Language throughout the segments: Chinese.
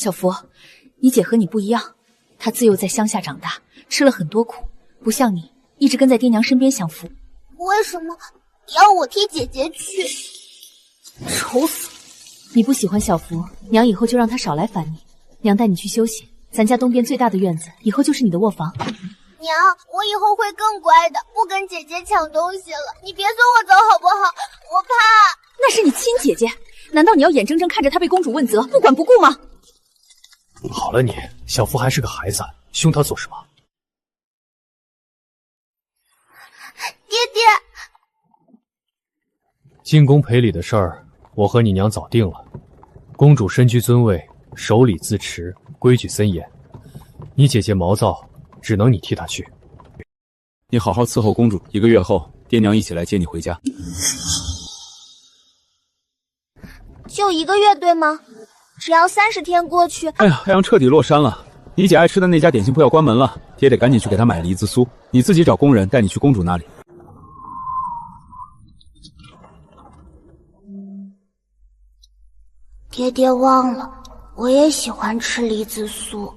小福，你姐和你不一样，她自幼在乡下长大，吃了很多苦，不像你一直跟在爹娘身边享福。为什么要我替姐姐去？愁死了！你不喜欢小福，娘以后就让她少来烦你。娘带你去休息，咱家东边最大的院子以后就是你的卧房。娘，我以后会更乖的，不跟姐姐抢东西了。你别送我走好不好？我怕。那是你亲姐姐，难道你要眼睁睁看着她被公主问责，不管不顾吗？好了你，小福还是个孩子，凶他做什么？爹爹，进宫赔礼的事儿，我和你娘早定了。公主身居尊位，守礼自持，规矩森严。你姐姐毛躁，只能你替她去。你好好伺候公主，1个月后，爹娘一起来接你回家。就1个月对吗？只要30天过去。哎呀，太阳彻底落山了，你姐爱吃的那家点心铺要关门了，爹得赶紧去给她买梨子酥。你自己找工人带你去公主那里。爹爹忘了，我也喜欢吃梨子酥。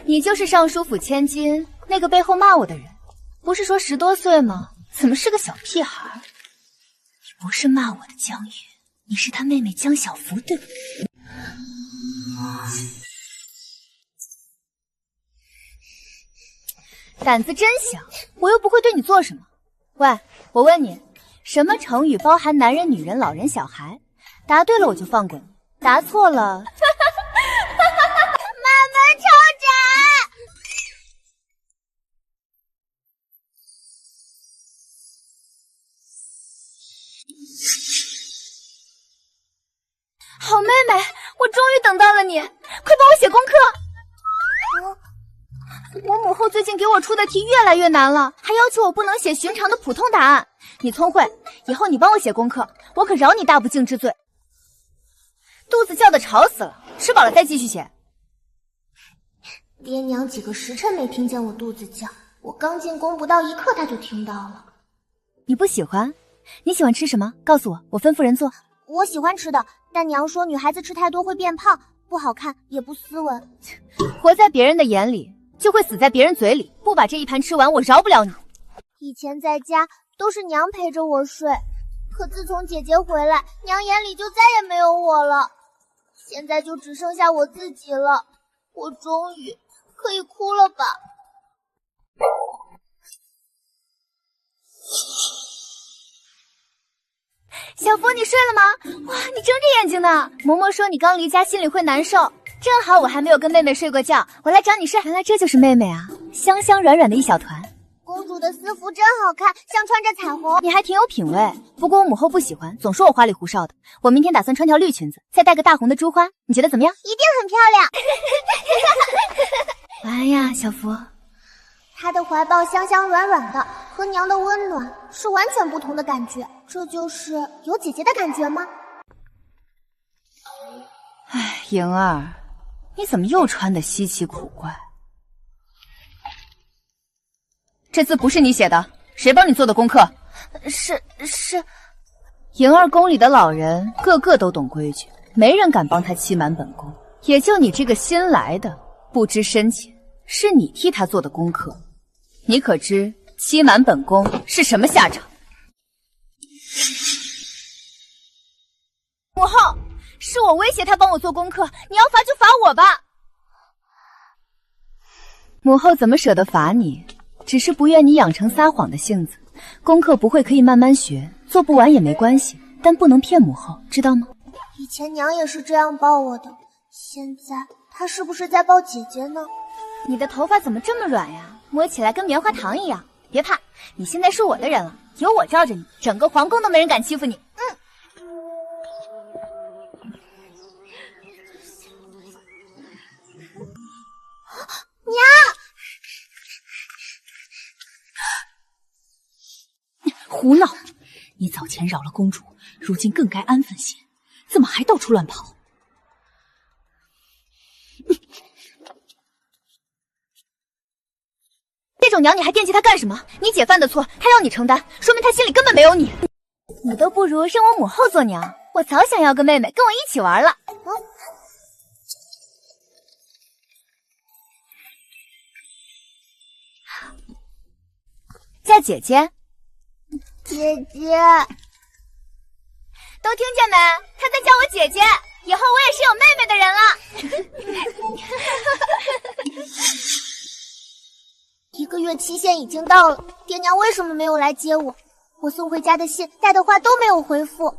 你就是尚书府千金那个背后骂我的人，不是说10多岁吗？怎么是个小屁孩？你不是骂我的江月，你是他妹妹江小福，对不对？胆子真小，我又不会对你做什么。喂，我问你，什么成语包含男人、女人、老人、小孩？答对了我就放过你，答错了。妈妈超展，好妹妹，我终于等到了你，快帮我写功课。我母后最近给我出的题越来越难了，还要求我不能写寻常的普通答案。你聪慧，以后你帮我写功课，我可饶你大不敬之罪。肚子叫得吵死了，吃饱了再继续写。爹娘几个时辰没听见我肚子叫，我刚进宫不到1刻，他就听到了。你不喜欢？你喜欢吃什么？告诉我，我吩咐人做。我喜欢吃的，但娘说女孩子吃太多会变胖，不好看也不斯文。活在别人的眼里，就会死在别人嘴里。不把这一盘吃完，我饶不了你。以前在家都是娘陪着我睡，可自从姐姐回来，娘眼里就再也没有我了。现在就只剩下我自己了，我终于可以哭了吧？小福，你睡了吗？哇，你睁着眼睛呢。嬷嬷说你刚离家，心里会难受。正好我还没有跟妹妹睡过觉，我来找你睡。原来这就是妹妹啊，香香软软的一小团。公主的私服真好看，像穿着彩虹。你还挺有品味，不过我母后不喜欢，总说我花里胡哨的。我明天打算穿条绿裙子，再戴个大红的珠花，你觉得怎么样？一定很漂亮。哎呀，小福，她的怀抱香香软软的，和娘的温暖是完全不同的感觉。这就是有姐姐的感觉吗？哎，莹儿，你怎么又穿得稀奇古怪？这字不是你写的，谁帮你做的功课？是，莹儿宫里的老人个个都懂规矩，没人敢帮他欺瞒本宫，也就你这个新来的不知深浅，是你替他做的功课。你可知欺瞒本宫是什么下场？母后，是我威胁他帮我做功课，你要罚就罚我吧。母后怎么舍得罚你？只是不愿你养成撒谎的性子，功课不会可以慢慢学，做不完也没关系，但不能骗母后，知道吗？以前娘也是这样抱我的，现在她是不是在抱姐姐呢？你的头发怎么这么软呀？摸起来跟棉花糖一样。别怕，你现在是我的人了，有我罩着你，整个皇宫都没人敢欺负你。娘！胡闹！你早前扰了公主，如今更该安分些，怎么还到处乱跑？这种娘你还惦记她干什么？你姐犯的错，她要你承担，说明她心里根本没有你。你都不如让我母后做娘，我早想要个妹妹跟我一起玩了。叫姐姐。姐姐，都听见没？她在叫我姐姐，以后我也是有妹妹的人了。1个月期限已经到了，爹娘为什么没有来接我？我送回家的信、带的话都没有回复。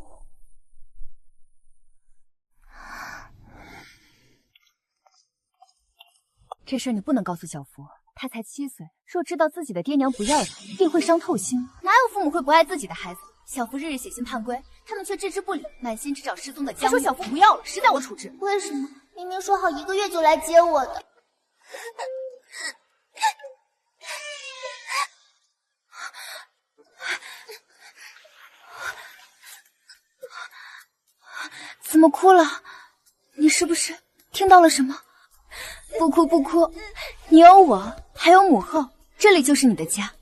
这事你不能告诉小福，他才7岁，若知道自己的爹娘不要他，定会伤透心。哪有父母会不爱自己的孩子？小福日日写信判归，他们却置之不理，满心只找失踪的江。说小福不要了，实在我处置。为什么？明明说好1个月就来接我的。怎么哭了？你是不是听到了什么？不哭不哭，你有我，还有母后，这里就是你的家。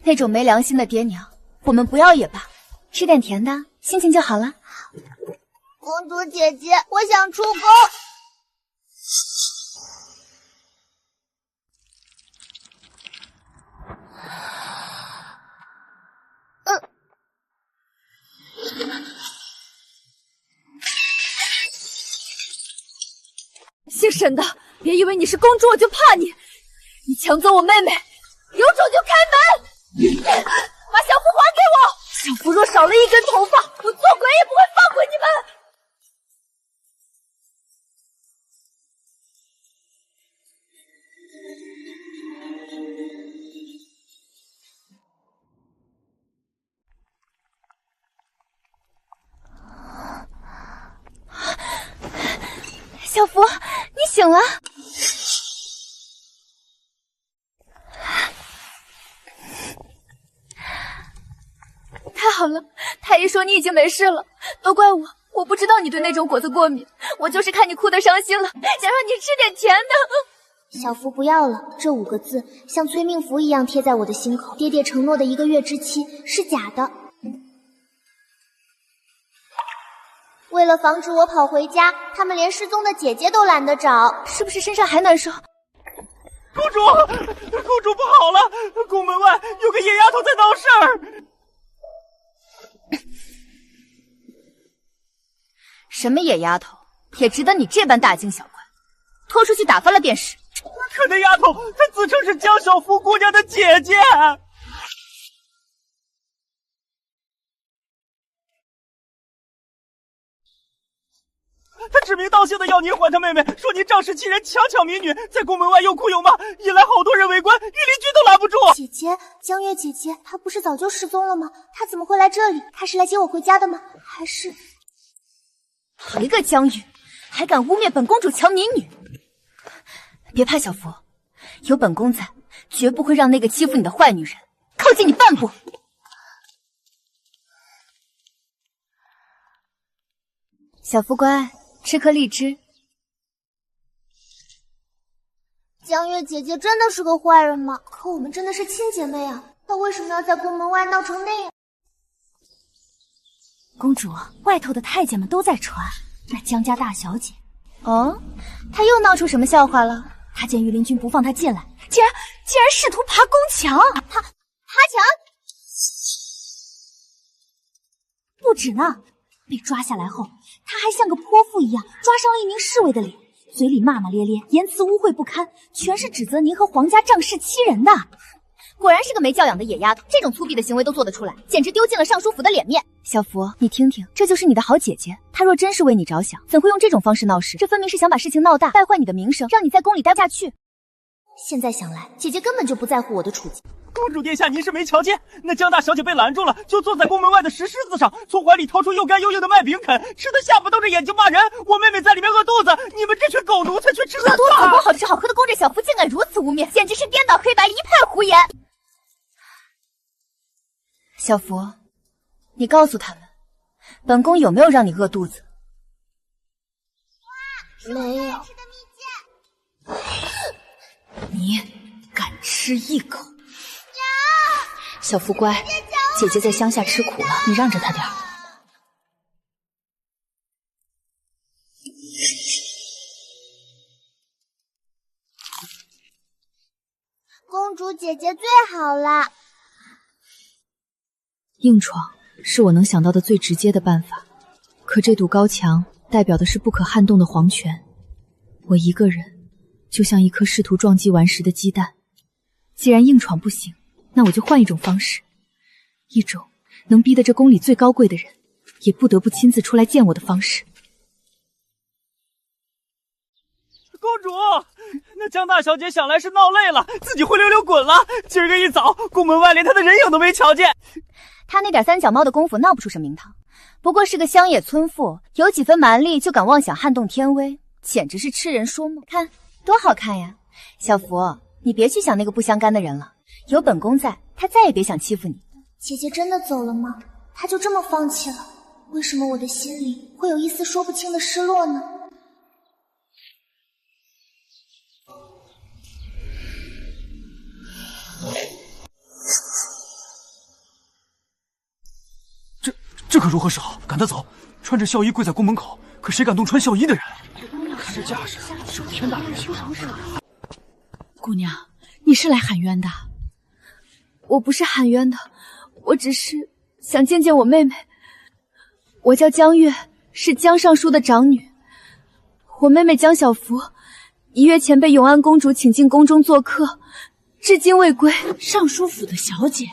那种没良心的爹娘，我们不要也罢。吃点甜的，心情就好了。公主姐姐，我想出宫。姓沈的，别以为你是公主我就怕你！你抢走我妹妹，有种就开门！把小福还给我！小福若少了一根头发，我做鬼也不会放过你们！小福，你醒了。太好了，太医说你已经没事了，都怪我，我不知道你对那种果子过敏，我就是看你哭得伤心了，想让你吃点甜的。小福不要了，这5个字像催命符一样贴在我的心口。爹爹承诺的1个月之期是假的。为了防止我跑回家，他们连失踪的姐姐都懒得找。是不是身上还难受？公主不好了！宫门外有个野丫头在闹事儿。什么野丫头，也值得你这般大惊小怪？拖出去打发了便是。可那丫头，她自称是江小福姑娘的姐姐。他指名道姓的要您还他妹妹，说您仗势欺人，强抢民女，在宫门外又哭又骂，引来好多人围观，御林军都拦不住。姐姐，江月姐姐，她不是早就失踪了吗？她怎么会来这里？她是来接我回家的吗？还是……好一个江玉，还敢污蔑本公主抢民女！别怕，小福，有本宫在，绝不会让那个欺负你的坏女人靠近你半步。小福乖，吃颗荔枝。江月姐姐真的是个坏人吗？可我们真的是亲姐妹啊，她为什么要在宫门外闹成那样？公主，外头的太监们都在传，那江家大小姐，哦，她又闹出什么笑话了？她见御林军不放她进来，竟然试图爬宫墙，爬墙？不止呢，被抓下来后，她还像个泼妇一样抓伤了一名侍卫的脸，嘴里骂骂咧咧，言辞污秽不堪，全是指责您和皇家仗势欺人的。果然是个没教养的野丫头，这种粗鄙的行为都做得出来，简直丢尽了尚书府的脸面。小福，你听听，这就是你的好姐姐，她若真是为你着想，怎会用这种方式闹事？这分明是想把事情闹大，败坏你的名声，让你在宫里待不下去。现在想来，姐姐根本就不在乎我的处境。公主殿下，您是没瞧见那江大小姐被拦住了，就坐在宫门外的石狮子上，从怀里掏出又干又硬的麦饼啃，吃得下巴瞪着眼睛骂人。我妹妹在里面饿肚子，你们这群狗奴才去吃饿肚子好不好吃好喝的宫这小福竟敢如此污蔑，简直是颠倒黑白，一派胡言。小福，你告诉他们，本宫有没有让你饿肚子？没有。你敢吃一口？小福乖，姐姐在乡下吃苦了，你让着她点儿。公主姐姐最好啦。硬闯是我能想到的最直接的办法，可这堵高墙代表的是不可撼动的皇权。我一个人就像一颗试图撞击顽石的鸡蛋。既然硬闯不行，那我就换一种方式，一种能逼得这宫里最高贵的人也不得不亲自出来见我的方式。公主，那江大小姐想来是闹累了，自己灰溜溜滚了。今儿个一早，宫门外连她的人影都没瞧见。她那点三脚猫的功夫闹不出什么名堂，不过是个乡野村妇，有几分蛮力就敢妄想撼动天威，简直是痴人说梦。看多好看呀！小福，你别去想那个不相干的人了，有本宫在，他再也别想欺负你。姐姐真的走了吗？她就这么放弃了？为什么我的心里会有一丝说不清的失落呢？这可如何是好？赶他走！穿着孝衣跪在宫门口，可谁敢动穿孝衣的人？看这架势，是有天大冤情啊！姑娘，你是来喊冤的？我不是喊冤的，我只是想见见我妹妹。我叫江月，是江尚书的长女。我妹妹江小福1月前被永安公主请进宫中做客，至今未归。尚书府的小姐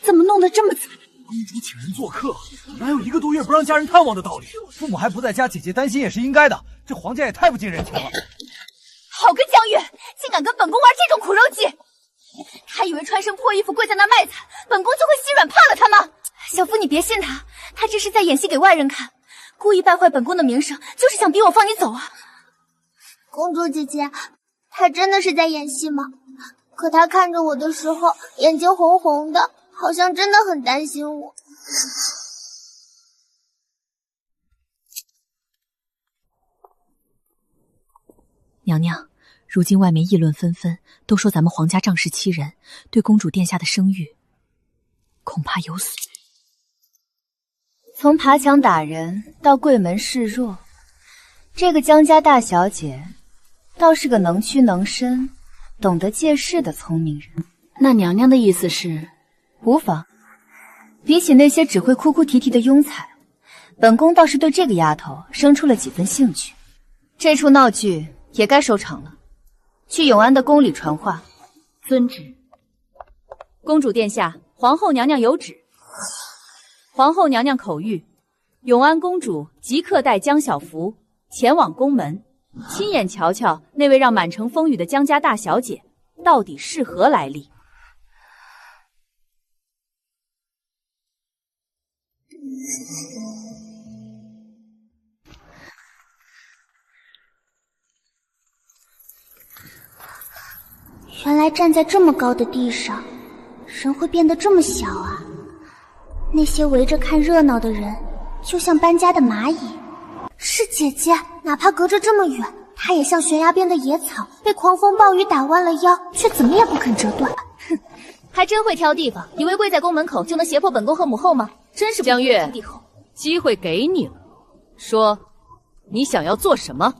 怎么弄得这么惨？公主请人做客，哪有1个多月不让家人探望的道理？父母还不在家，姐姐担心也是应该的。这皇家也太不近人情了。好个江月，竟敢跟本宫玩这种苦肉计！他以为穿身破衣服跪在那卖惨，本宫就会心软怕了他吗？小福，你别信他，他这是在演戏给外人看，故意败坏本宫的名声，就是想逼我放你走啊！公主姐姐，她真的是在演戏吗？可她看着我的时候，眼睛红红的，好像真的很担心我。娘娘，如今外面议论纷纷，都说咱们皇家仗势欺人，对公主殿下的声誉恐怕有损。从爬墙打人到柜门示弱，这个江家大小姐倒是个能屈能伸、懂得借势的聪明人。那娘娘的意思是？无妨。比起那些只会哭哭啼啼的庸才，本宫倒是对这个丫头生出了几分兴趣。这出闹剧也该收场了，去永安的宫里传话。遵旨。公主殿下，皇后娘娘有旨。皇后娘娘口谕，永安公主即刻带江小福前往宫门，亲眼瞧瞧那位让满城风雨的江家大小姐到底是何来历。原来站在这么高的地上，人会变得这么小啊！那些围着看热闹的人，就像搬家的蚂蚁。是姐姐，哪怕隔着这么远，她也像悬崖边的野草，被狂风暴雨打弯了腰，却怎么也不肯折断。哼，还真会挑地方，以为跪在宫门口就能胁迫本宫和母后吗？真是江月，机会给你了，说你想要做什么？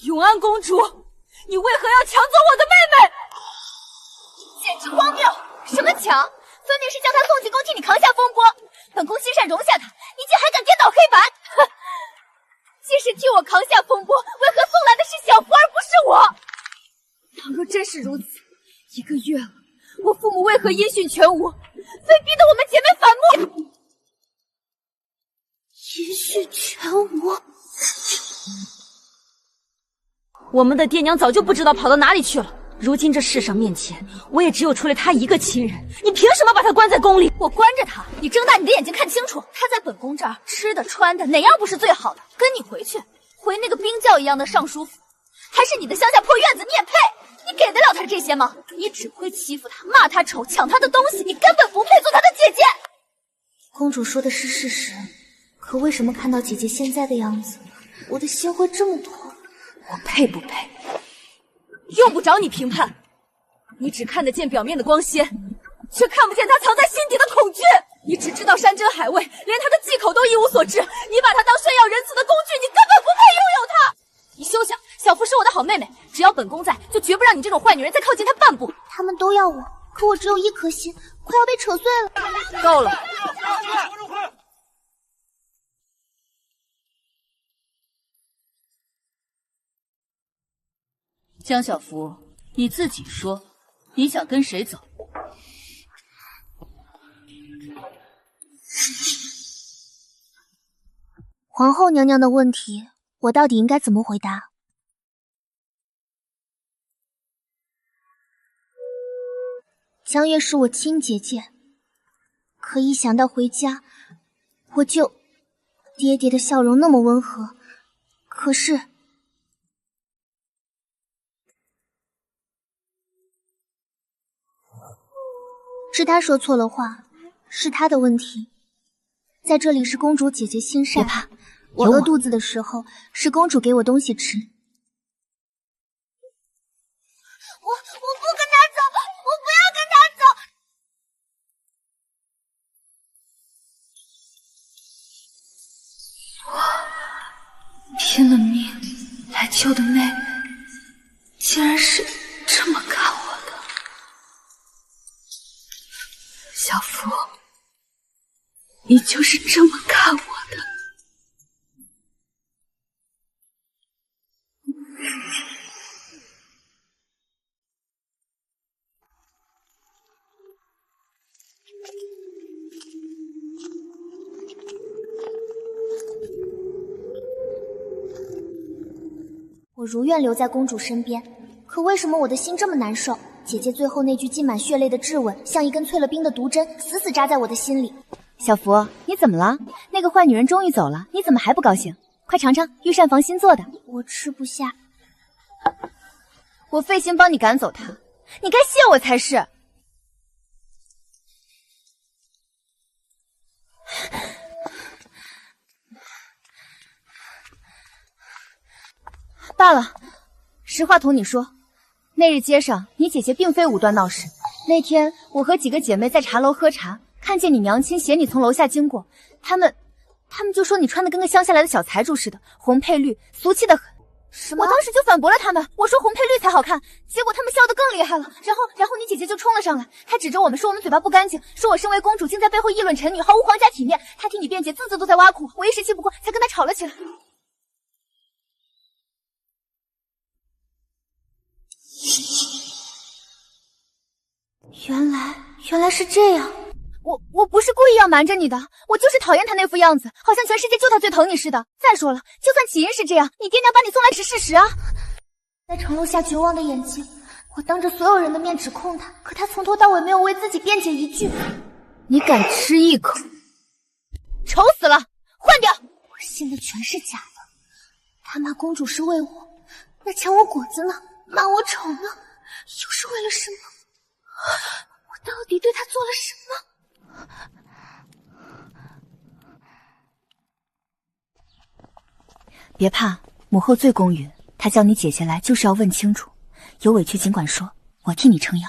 永安公主，你为何要抢走我的妹妹？简直荒谬！什么抢？分明是将她送进宫替你扛下风波，本宫心善容下她，你竟还敢颠倒黑白！哼！既是替我扛下风波，为何送来的是小福而不是我？倘若真是如此，1个月了，我父母为何音讯全无？非逼得我们姐妹反目！音讯全无。我们的爹娘早就不知道跑到哪里去了。如今这世上面前，我也只有除了他一个亲人，你凭什么把他关在宫里？我关着他，你睁大你的眼睛看清楚，他在本宫这儿吃的穿的哪样不是最好的？跟你回去，回那个冰窖一样的尚书府，还是你的乡下破院子，你也配？你给得了他这些吗？你只会欺负他，骂他丑，抢他的东西，你根本不配做他的姐姐。公主说的是事实，可为什么看到姐姐现在的样子，我的心会这么痛？我配不配？用不着你评判，你只看得见表面的光鲜，却看不见他藏在心底的恐惧。你只知道山珍海味，连他的忌口都一无所知。你把他当炫耀仁慈的工具，你根本不配拥有他。你休想！小福是我的好妹妹，只要本宫在，就绝不让让你这种坏女人再靠近他半步。他们都要我，可我只有一颗心，快要被扯碎了。够了。江小福，你自己说，你想跟谁走？皇后娘娘的问题，我到底应该怎么回答？江月是我亲姐姐，可一想到回家，我就……爹爹的笑容那么温和，可是……是他说错了话，是他的问题。在这里是公主姐姐心善，别怕，我饿肚子的时候是公主给我东西吃。我不跟他走，我不要跟他走。我拼了命来救的妹妹，竟然是这么看我的。小福，你就是这么看我的。我如愿留在公主身边，可为什么我的心这么难受？姐姐最后那句浸满血泪的质问，像一根淬了冰的毒针，死死扎在我的心里。小福，你怎么了？那个坏女人终于走了，你怎么还不高兴？快尝尝御膳房新做的。我吃不下。我费心帮你赶走她，你该谢我才是。罢了，实话同你说，那日街上你姐姐并非无端闹事。那天我和几个姐妹在茶楼喝茶，看见你娘亲携你从楼下经过，他们就说你穿的跟个乡下来的小财主似的，红配绿，俗气的很。什么？我当时就反驳了他们，我说红配绿才好看，结果他们笑得更厉害了。然后你姐姐就冲了上来，她指着我们说我们嘴巴不干净，说我身为公主竟在背后议论臣女，毫无皇家体面。她替你辩解，字字都在挖苦我，一时气不过才跟她吵了起来。原来是这样。我不是故意要瞒着你的，我就是讨厌他那副样子，好像全世界就他最疼你似的。再说了，就算起因是这样，你爹娘把你送来是事实啊。在程楼下绝望的眼睛，我当着所有人的面指控他，可他从头到尾没有为自己辩解一句。你敢吃一口，丑死了！换掉！我信的全是假的。他骂公主是为我，那抢我果子呢？骂我丑呢？又是为了什么？我到底对他做了什么？别怕，母后最公允，她叫你姐姐来就是要问清楚，有委屈尽管说，我替你撑腰。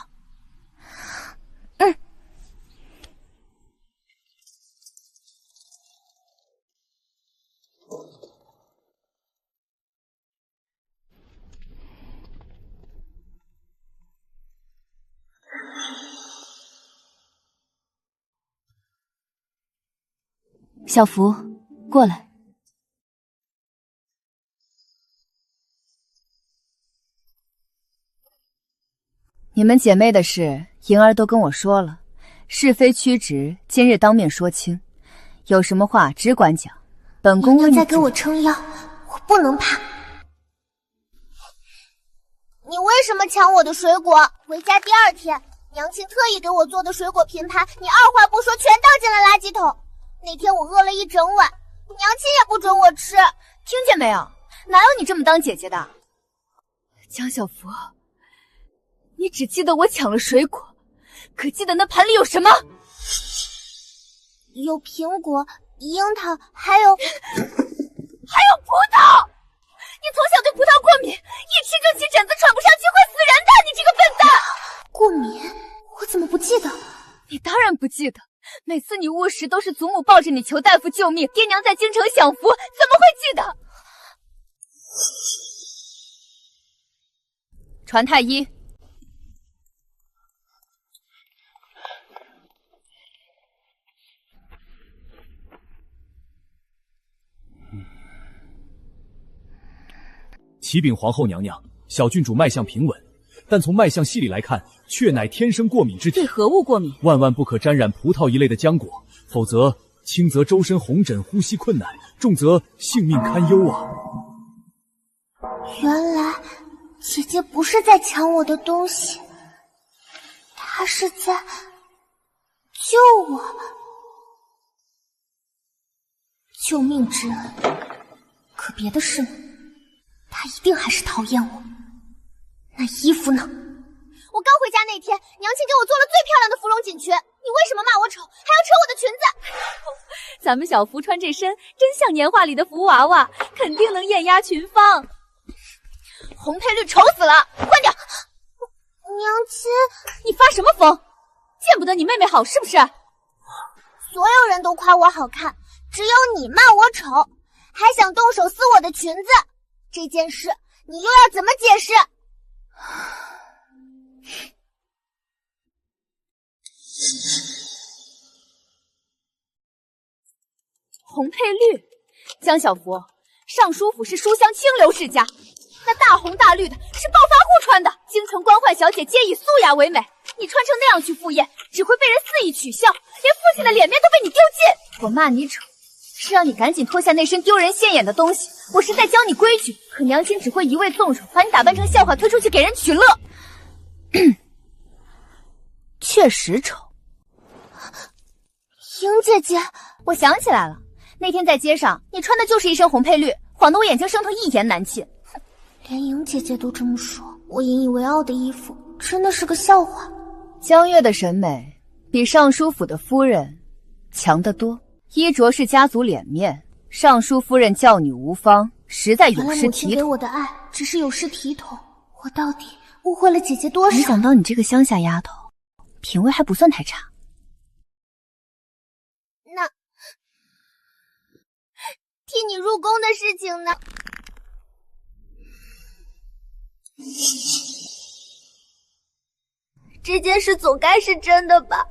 小福，过来。你们姐妹的事，莹儿都跟我说了，是非曲直，今日当面说清。有什么话只管讲，本宫为你再给我撑腰，我不能怕。你为什么抢我的水果？回家第二天，娘亲特意给我做的水果拼盘，你二话不说全倒进了垃圾桶。那天我饿了一整晚，娘亲也不准我吃，听见没有？哪有你这么当姐姐的？江小福，你只记得我抢了水果，可记得那盘里有什么？有苹果、樱桃，还有葡萄。你从小对葡萄过敏，一吃就起疹子，喘不上气会死人的，你这个笨蛋！过敏？我怎么不记得？你当然不记得。每次你误食都是祖母抱着你求大夫救命，爹娘在京城享福，怎么会记得？传太医，启禀皇后娘娘，小郡主脉象平稳，但从脉象细里来看，却乃天生过敏之体。对何物过敏？万万不可沾染葡萄一类的浆果，否则轻则周身红疹，呼吸困难；重则性命堪忧啊！原来姐姐不是在抢我的东西，她是在救我。救命之恩，可别的是呢，她一定还是讨厌我。那衣服呢？我刚回家那天，娘亲给我做了最漂亮的芙蓉锦裙，你为什么骂我丑，还要扯我的裙子？咱们小福穿这身真像年画里的福娃娃，肯定能艳压群芳。红配绿丑死了，换掉！娘亲，你发什么疯？见不得你妹妹好是不是？所有人都夸我好看，只有你骂我丑，还想动手撕我的裙子。这件事你又要怎么解释？红配绿，江小福，尚书府是书香清流世家，那大红大绿的是暴发户穿的，京城官宦小姐皆以素雅为美。你穿成那样去赴宴，只会被人肆意取笑，连父亲的脸面都被你丢尽。我骂你丑，是让你赶紧脱下那身丢人现眼的东西。我是在教你规矩，可娘亲只会一味纵容，把你打扮成笑话推出去给人取乐。确实丑。莹姐姐，我想起来了，那天在街上，你穿的就是一身红配绿，晃得我眼睛生疼，一言难尽。连莹姐姐都这么说，我引以为傲的衣服真的是个笑话。江月的审美比尚书府的夫人强得多，衣着是家族脸面，尚书夫人教女无方，实在有失体统。原来母亲给我的爱只是有失体统，我到底误会了姐姐多少？没想到你这个乡下丫头，品味还不算太差。那替你入宫的事情呢？这件事总该是真的吧？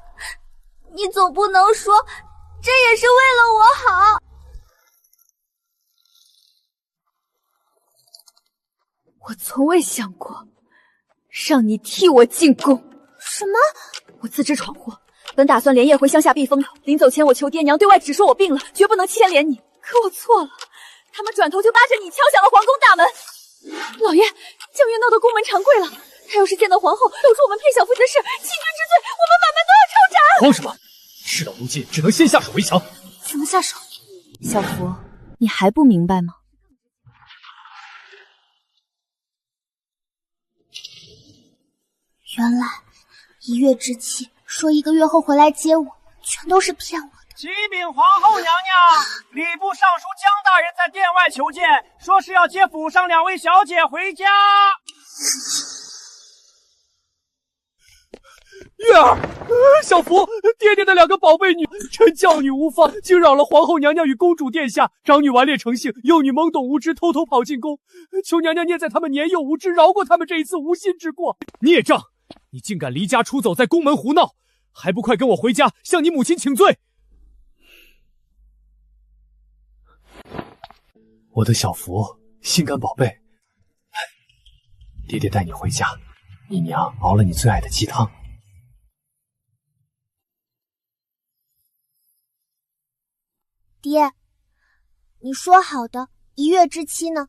你总不能说这也是为了我好。我从未想过让你替我进宫。什么？我自知闯祸，本打算连夜回乡下避风头。临走前，我求爹娘对外只说我病了，绝不能牵连你。可我错了，他们转头就扒着你敲响了皇宫大门。老爷，江月闹到宫门长跪了，他要是见到皇后，露出我们骗小福的事，欺君之罪，我们满门都要抄斩。慌什么？事到如今，只能先下手为强。怎么下手？小福，你还不明白吗？原来1月之期，说1个月后回来接我，全都是骗我的。启禀皇后娘娘，礼部尚书江大人在殿外求见，说是要接府上2位小姐回家。月儿，小福，爹爹的2个宝贝女，臣教女无方，惊扰了皇后娘娘与公主殿下。长女顽劣成性，幼女懵懂无知，偷偷跑进宫。求娘娘念在他们年幼无知，饶过他们这一次无心之过。孽障！你竟敢离家出走，在宫门胡闹，还不快跟我回家，向你母亲请罪！我的小福，心肝宝贝，爹爹带你回家，你娘熬了你最爱的鸡汤。爹，你说好的1月之期呢？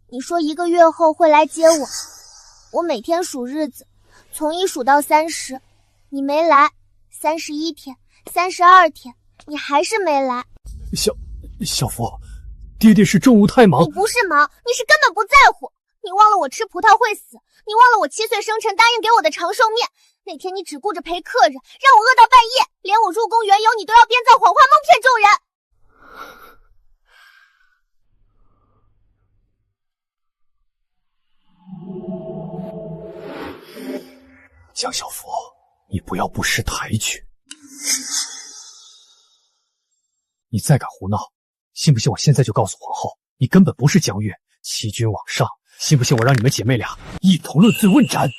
你说1个月后会来接我，我每天数日子，从1数到30，你没来，31天，32天，你还是没来。小福，爹爹是政务太忙。你不是忙，你是根本不在乎。你忘了我吃葡萄会死，你忘了我7岁生辰答应给我的长寿面。那天你只顾着陪客人，让我饿到半夜，连我入宫缘由你都要编造谎话蒙骗众人。江小福，你不要不识抬举。你再敢胡闹，信不信我现在就告诉皇后，你根本不是江月，欺君罔上。信不信我让你们姐妹俩一同论罪问斩？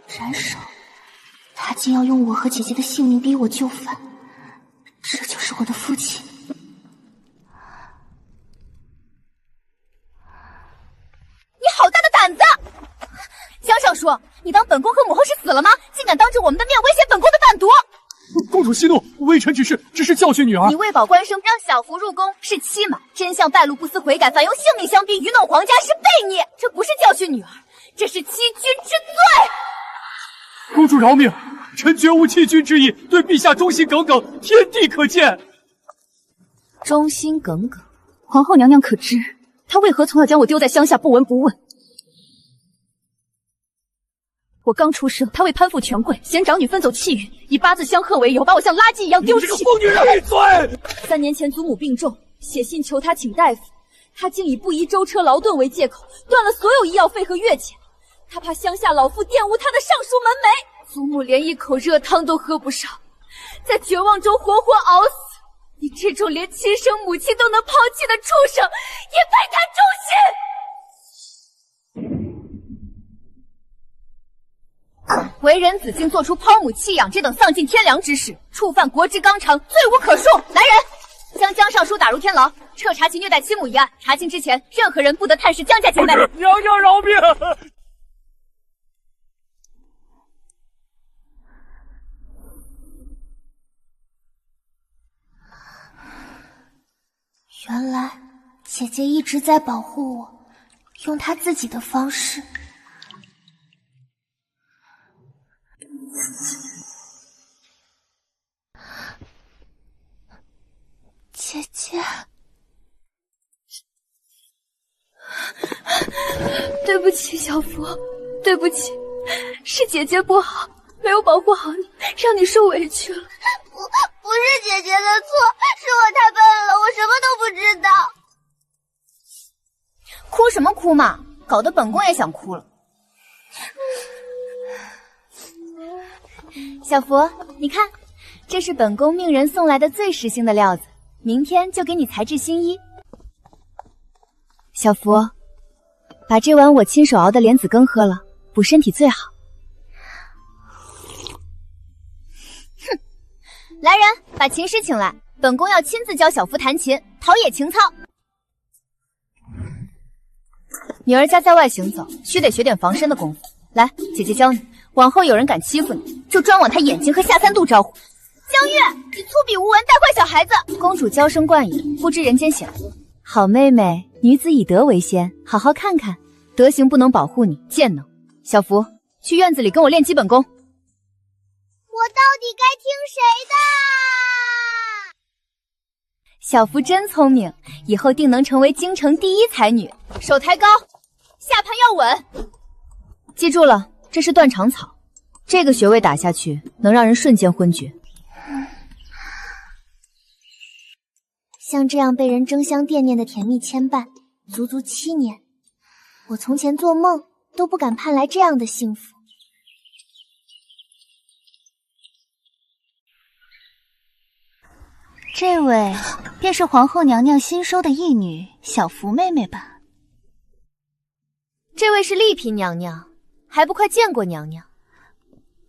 斩首？他竟要用我和姐姐的性命逼我就范，这就是我的父亲。说，你当本宫和母后是死了吗？竟敢当着我们的面威胁本宫的伴读！公主息怒，微臣只是教训女儿。你为保官声，让小福入宫是欺瞒，真相败露不思悔改，反用性命相逼，愚弄皇家是悖逆，这不是教训女儿，这是欺君之罪。公主饶命，臣绝无欺君之意，对陛下忠心耿耿，天地可鉴。忠心耿耿，皇后娘娘可知，她为何从小将我丢在乡下，不闻不问？我刚出生，她为攀附权贵，嫌长女分走气运，以八字相克为由，把我像垃圾一样丢弃。你这个疯女人，闭嘴！3年前祖母病重，写信求她请大夫，她竟以不宜舟车劳顿为借口，断了所有医药费和月钱。她怕乡下老妇玷污她的尚书门楣，祖母连一口热汤都喝不上，在绝望中活活熬死。你这种连亲生母亲都能抛弃的畜生，也配谈忠心？为人子竟做出抛母弃养这等丧尽天良之事，触犯国之纲常，罪无可恕。来人，将江尚书打入天牢，彻查其虐待妻母一案。查清之前，任何人不得探视江家姐妹。娘娘饶命！原来姐姐一直在保护我，用她自己的方式。姐姐，对不起，小福，对不起，是姐姐不好，没有保护好你，让你受委屈了。不是姐姐的错，是我太笨了，我什么都不知道。哭什么哭嘛，搞得本宫也想哭了。小福，你看，这是本宫命人送来的最实心的料子，明天就给你裁制新衣。小福，把这碗我亲手熬的莲子羹喝了，补身体最好。哼，来人，把琴师请来，本宫要亲自教小福弹琴，陶冶情操。女儿家在外行走，须得学点防身的功夫。来，姐姐教你，往后有人敢欺负你，就专往他眼睛和下3度招呼。江月，你粗鄙无闻，带坏小孩子！公主娇生惯养，不知人间险恶。好妹妹，女子以德为先，好好看看，德行不能保护你，贱能。小福，去院子里跟我练基本功。我到底该听谁的？小福真聪明，以后定能成为京城第一才女。手抬高，下盘要稳。记住了，这是断肠草，这个穴位打下去，能让人瞬间昏厥。像这样被人争相惦念的甜蜜牵绊，足足7年，我从前做梦都不敢盼来这样的幸福。这位便是皇后娘娘新收的义女小福妹妹吧？这位是丽嫔娘娘，还不快见过娘娘？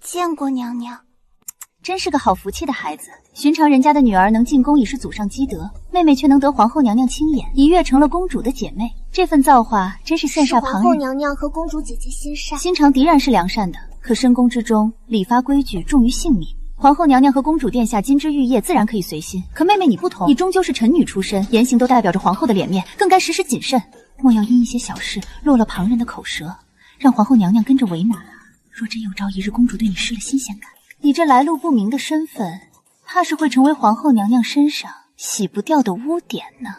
见过娘娘，真是个好福气的孩子。寻常人家的女儿能进宫已是祖上积德，妹妹却能得皇后娘娘亲眼，一跃成了公主的姐妹，这份造化真是羡煞旁人。是皇后娘娘和公主姐姐心善，心肠敌然是良善的，可深宫之中礼法规矩重于性命。皇后娘娘和公主殿下金枝玉叶，自然可以随心。可妹妹你不同，你终究是臣女出身，言行都代表着皇后的脸面，更该时时谨慎，莫要因一些小事落了旁人的口舌，让皇后娘娘跟着为难啊！若真有朝一日公主对你失了新鲜感，你这来路不明的身份，怕是会成为皇后娘娘身上洗不掉的污点呢。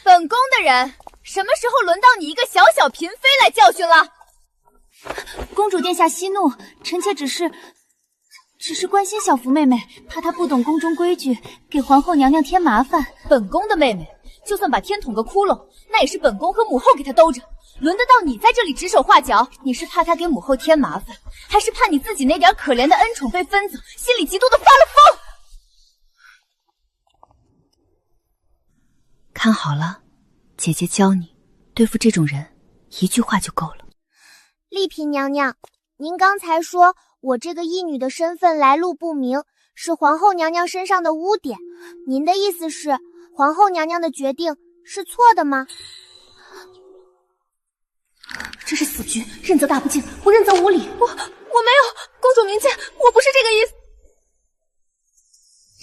本宫的人，什么时候轮到你一个小小嫔妃来教训了？公主殿下息怒，臣妾只是关心小福妹妹，怕她不懂宫中规矩，给皇后娘娘添麻烦。本宫的妹妹，就算把天捅个窟窿，那也是本宫和母后给她兜着，轮得到你在这里指手画脚？你是怕她给母后添麻烦，还是怕你自己那点可怜的恩宠被分走，心里嫉妒的发了疯？看好了，姐姐教你对付这种人，一句话就够了。丽嫔娘娘，您刚才说我这个义女的身份来路不明，是皇后娘娘身上的污点。您的意思是，皇后娘娘的决定是错的吗？这是死局，认则大不敬，不认则无礼。我没有，公主明鉴，我不是这个意思。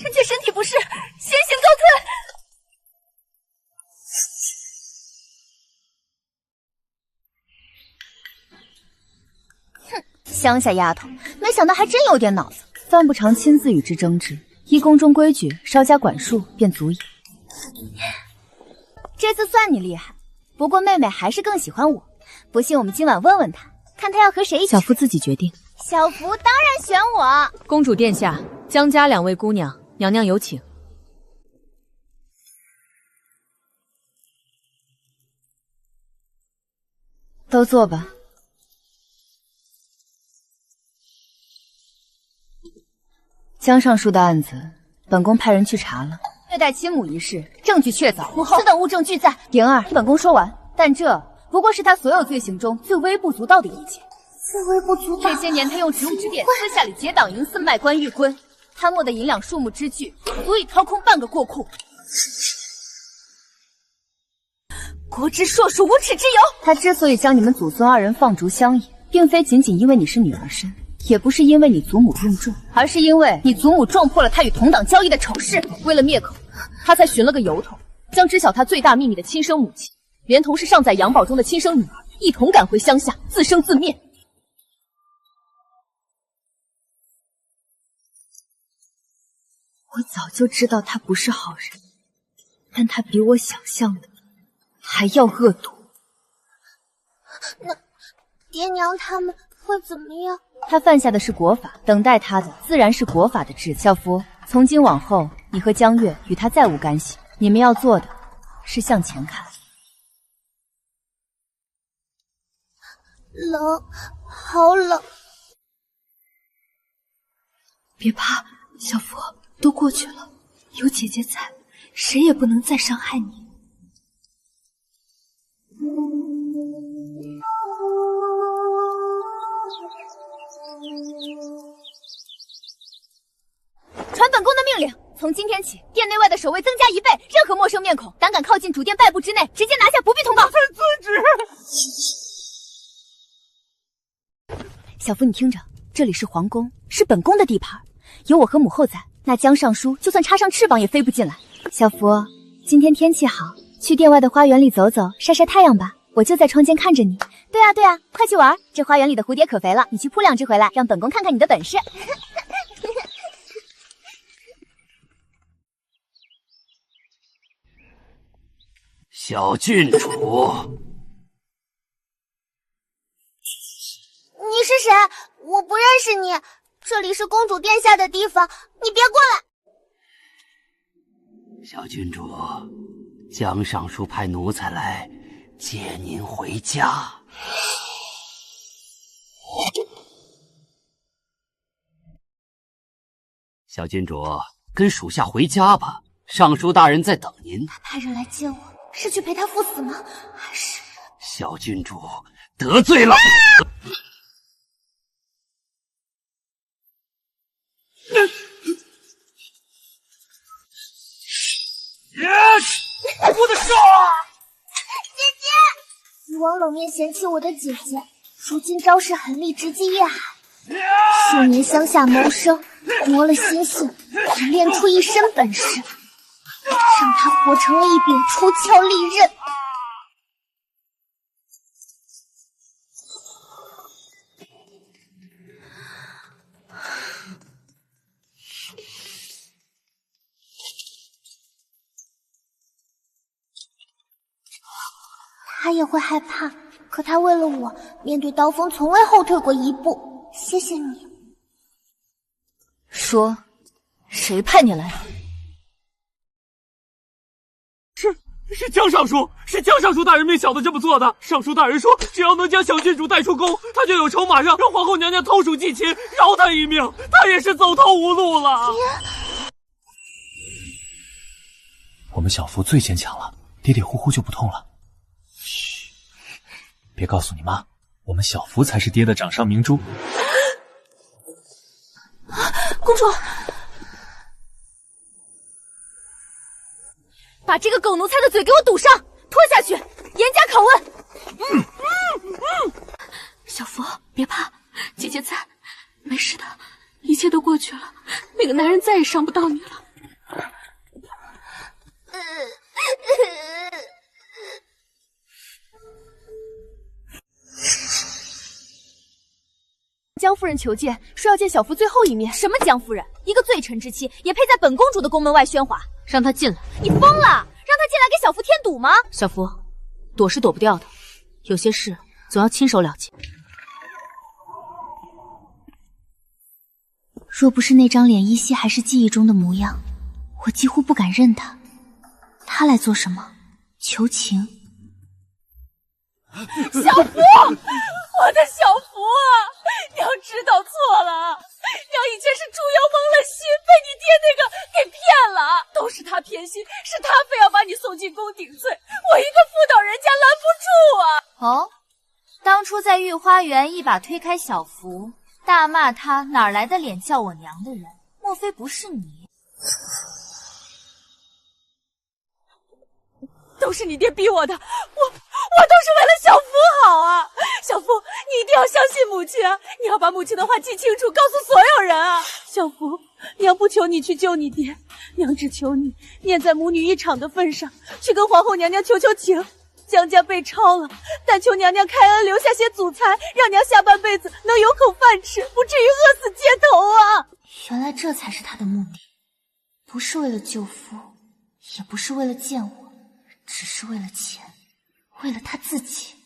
臣妾身体不适，先行告退。哼，乡下丫头，没想到还真有点脑子，犯不常亲自与之争执，依宫中规矩，稍加管束便足矣。这次算你厉害，不过妹妹还是更喜欢我。不信我们今晚问问她，看她要和谁一起。小夫自己决定。小福当然选我。公主殿下，江家2位姑娘，娘娘有请。都坐吧。江尚书的案子，本宫派人去查了。虐待亲母一事，证据确凿，母后，此等物证俱在。莹儿，本宫说完，但这不过是他所有罪行中最微不足道的一件。最微不足道。这些年，他用职务之便私下里结党营私，卖官鬻坤，贪墨的银两数目之巨，足以掏空半个国库。国之硕鼠，无耻之有。他之所以将你们祖孙2人放逐乡野，并非仅仅因为你是女儿身，也不是因为你祖母用重，而是因为你祖母撞破了他与同党交易的丑事。为了灭口，他才寻了个由头，将知晓他最大秘密的亲生母亲，连同是尚在襁褓中的亲生女儿，一同赶回乡下，自生自灭。我早就知道他不是好人，但他比我想象的还要恶毒。那爹娘他们会怎么样？他犯下的是国法，等待他的自然是国法的制裁。小福，从今往后，你和江月与他再无干系，你们要做的是向前看。冷，好冷。别怕，小福，都过去了，有姐姐在，谁也不能再伤害你。传本宫的命令，从今天起，殿内外的守卫增加1倍，任何陌生面孔胆敢靠近主殿半步之内，直接拿下，不必通报。遵旨。小福，你听着，这里是皇宫，是本宫的地盘，有我和母后在，那江尚书就算插上翅膀也飞不进来。小福，今天天气好，去殿外的花园里走走，晒晒太阳吧。我就在窗间看着你。对啊对啊，快去玩，这花园里的蝴蝶可肥了，你去扑2只回来，让本宫看看你的本事。小郡主，你是谁？我不认识你。这里是公主殿下的地方，你别过来。小郡主，江尚书派奴才来接您回家。小郡主，跟属下回家吧，尚书大人在等您。他派人来接我，是去陪他赴死吗？还是……小郡主得罪了。我的手！姐姐，以往冷面嫌弃我的姐姐，如今招式狠厉，直击夜海。数年乡下谋生，磨了心性，只练出一身本事，让他活成了一柄出鞘利刃。他也会害怕，可他为了我，面对刀锋从未后退过一步。谢谢你。说，谁派你来？是江尚书，是江尚书大人命小的这么做的。尚书大人说，只要能将小郡主带出宫，他就有筹码让皇后娘娘投鼠忌器，饶他一命。他也是走投无路了。我们小福最坚强了，跌跌呼呼就不痛了。嘘，别告诉你妈，我们小福才是爹的掌上明珠。公主，把这个狗奴才的嘴给我堵上，拖下去，严加拷问。小福，别怕，姐姐在，没事的，一切都过去了。那个男人再也伤不到你了。江夫人求见，说要见小福最后一面。什么江夫人？一个罪臣之妻，也配在本公主的宫门外喧哗？让她进来。你疯了？让她进来给小福添堵吗？小福，躲是躲不掉的，有些事总要亲手了结。若不是那张脸依稀还是记忆中的模样，我几乎不敢认他。他来做什么？求情？小福，我的小福啊！娘知道错了，娘以前是猪油蒙了心，被你爹那个给骗了，都是他偏心，是他非要把你送进宫顶罪，我一个妇道人家拦不住啊！哦，当初在御花园一把推开小福，大骂他哪来的脸叫我娘的人，莫非不是你？都是你爹逼我的，我都是为了小福好啊！小福，你一定要相信母亲啊！你要把母亲的话记清楚，告诉所有人啊！小福，娘不求你去救你爹，娘只求你念在母女一场的份上，去跟皇后娘娘求求情。江家被抄了，但求娘娘开恩，留下些祖财，让娘下半辈子能有口饭吃，不至于饿死街头啊！原来这才是他的目的，不是为了救夫，也不是为了见我。只是为了钱，为了他自己。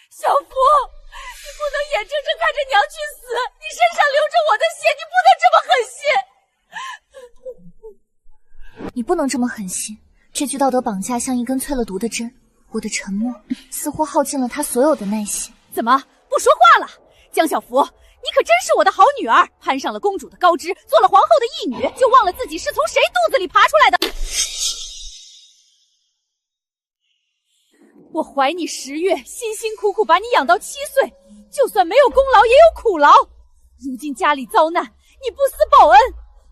小福，你不能眼睁睁看着娘去死，你身上流着我的血，你不能这么狠心。你不能这么狠心，这句道德绑架像一根淬了毒的针，我的沉默似乎耗尽了他所有的耐心。怎么不说话了？江小福，你可真是我的好女儿，攀上了公主的高枝，做了皇后的义女，就忘了自己是从谁肚子里爬出来的。我怀你10月，辛辛苦苦把你养到7岁，就算没有功劳也有苦劳。如今家里遭难，你不思报恩，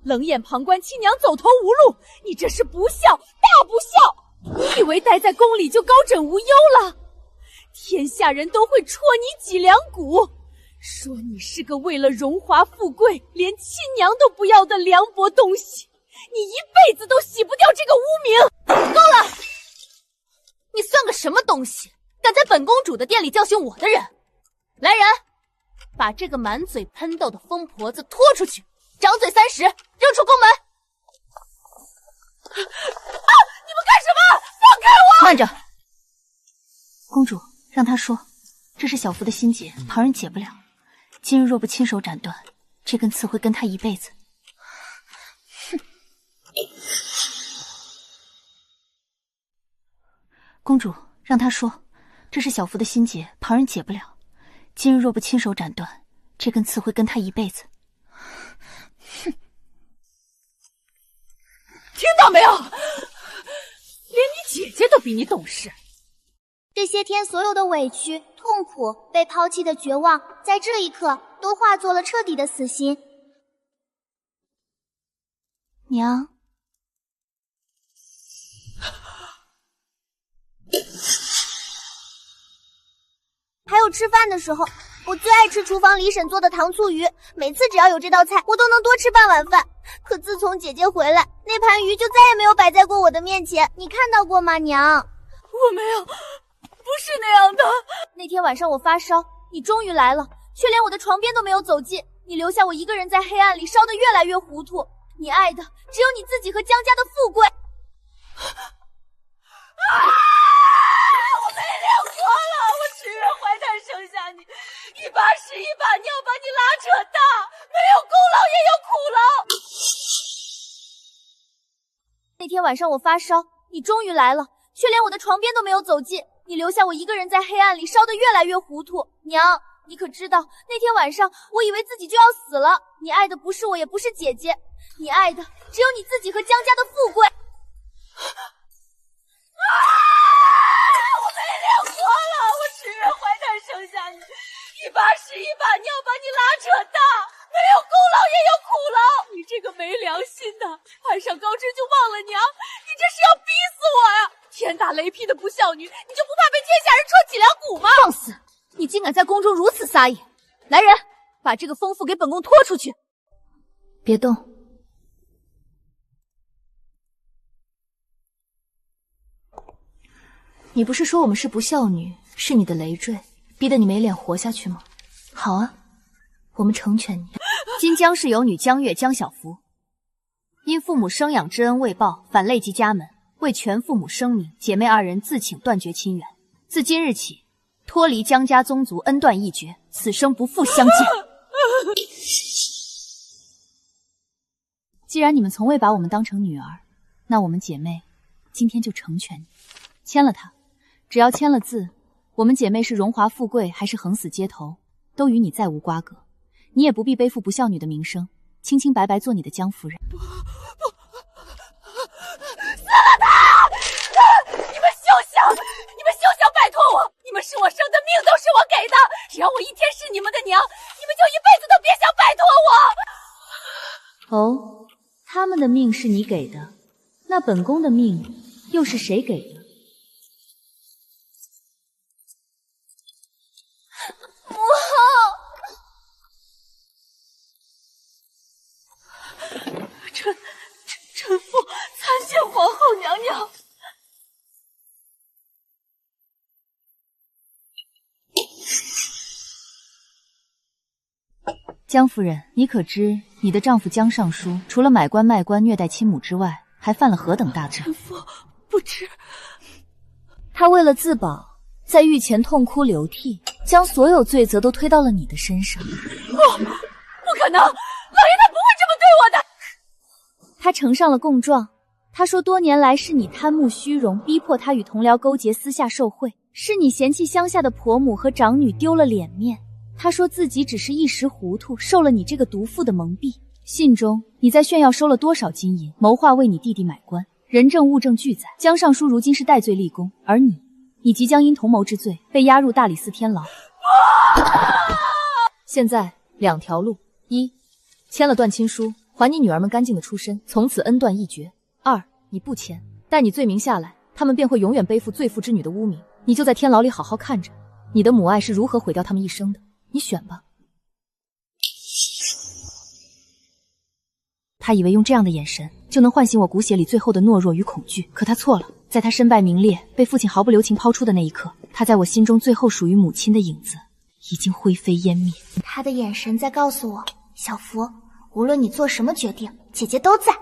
冷眼旁观亲娘走投无路，你这是不孝，大不孝！你以为待在宫里就高枕无忧了？天下人都会戳你脊梁骨，说你是个为了荣华富贵，连亲娘都不要的凉薄东西，你一辈子都洗不掉这个污名。够了！你算个什么东西？敢在本公主的店里教训我的人！来人，把这个满嘴喷豆的疯婆子拖出去，掌嘴30，扔出宫门！啊！你们干什么？放开我！慢着，公主，让他说，这是小福的心结，旁人解不了。今日若不亲手斩断，这根刺会跟他一辈子。哼！公主，让他说，这是小福的心结，旁人解不了。今日若不亲手斩断，这根刺会跟他一辈子。哼！听到没有？连你姐姐都比你懂事。这些天所有的委屈、痛苦、被抛弃的绝望，在这一刻都化作了彻底的死心。娘。还有吃饭的时候，我最爱吃厨房里婶做的糖醋鱼，每次只要有这道菜，我都能多吃半碗饭。可自从姐姐回来，那盘鱼就再也没有摆在过我的面前，你看到过吗，娘？我没有，不是那样的。那天晚上我发烧，你终于来了，却连我的床边都没有走进，你留下我一个人在黑暗里烧得越来越糊涂。你爱的只有你自己和江家的富贵。我没脸活了！我10月怀胎生下你，一把屎一把尿把你拉扯大，没有功劳也有苦劳。那天晚上我发烧，你终于来了，却连我的床边都没有走进，你留下我一个人在黑暗里烧得越来越糊涂。娘，你可知道那天晚上我以为自己就要死了，你爱的不是我，也不是姐姐，你爱的只有你自己和江家的富贵。我没脸活了！我10月怀胎生下你，一把屎一把尿把你拉扯大，没有功劳也有苦劳。你这个没良心的，攀上高枝就忘了娘，你这是要逼死我少女，你就不怕被天下人戳脊梁骨吗？放肆！你竟敢在宫中如此撒野！来人，把这个疯妇给本宫拖出去！别动。你不是说我们是不孝女，是你的累赘，逼得你没脸活下去吗？好啊，我们成全你。今江氏有女江月、江小福，因父母生养之恩未报，反累及家门，为全父母声明，姐妹二人自请断绝亲缘。自今日起，脱离江家宗族，恩断义绝，此生不复相见。既然你们从未把我们当成女儿，那我们姐妹今天就成全你，签了它。只要签了字，我们姐妹是荣华富贵还是横死街头，都与你再无瓜葛。你也不必背负不孝女的名声，清清白白做你的江夫人。撕了他！你们休想！你们休想摆脱我！你们是我生的命，都是我给的。只要我一天是你们的娘，你们就一辈子都别想摆脱我。哦，他们的命是你给的，那本宫的命又是谁给的？母后，臣妇参见皇后娘娘。江夫人，你可知你的丈夫江尚书除了买官卖官、虐待亲母之外，还犯了何等大罪？臣妇不知。他为了自保，在狱前痛哭流涕，将所有罪责都推到了你的身上。不可能，老爷他不会这么对我的。他呈上了供状，他说多年来是你贪慕虚荣，逼迫他与同僚勾结，私下受贿，是你嫌弃乡下的婆母和长女丢了脸面。他说自己只是一时糊涂，受了你这个毒妇的蒙蔽。信中你在炫耀收了多少金银，谋划为你弟弟买官，人证物证俱在。江尚书如今是戴罪立功，而你即将因同谋之罪被押入大理寺天牢。现在两条路：一，签了断亲书，还你女儿们干净的出身，从此恩断义绝；二，你不签，待你罪名下来，他们便会永远背负罪妇之女的污名，你就在天牢里好好看着你的母爱是如何毁掉他们一生的。你选吧。他以为用这样的眼神就能唤醒我骨血里最后的懦弱与恐惧，可他错了。在他身败名裂，被父亲毫不留情抛出的那一刻，他在我心中最后属于母亲的影子已经灰飞烟灭。他的眼神在告诉我，小福，无论你做什么决定，姐姐都在。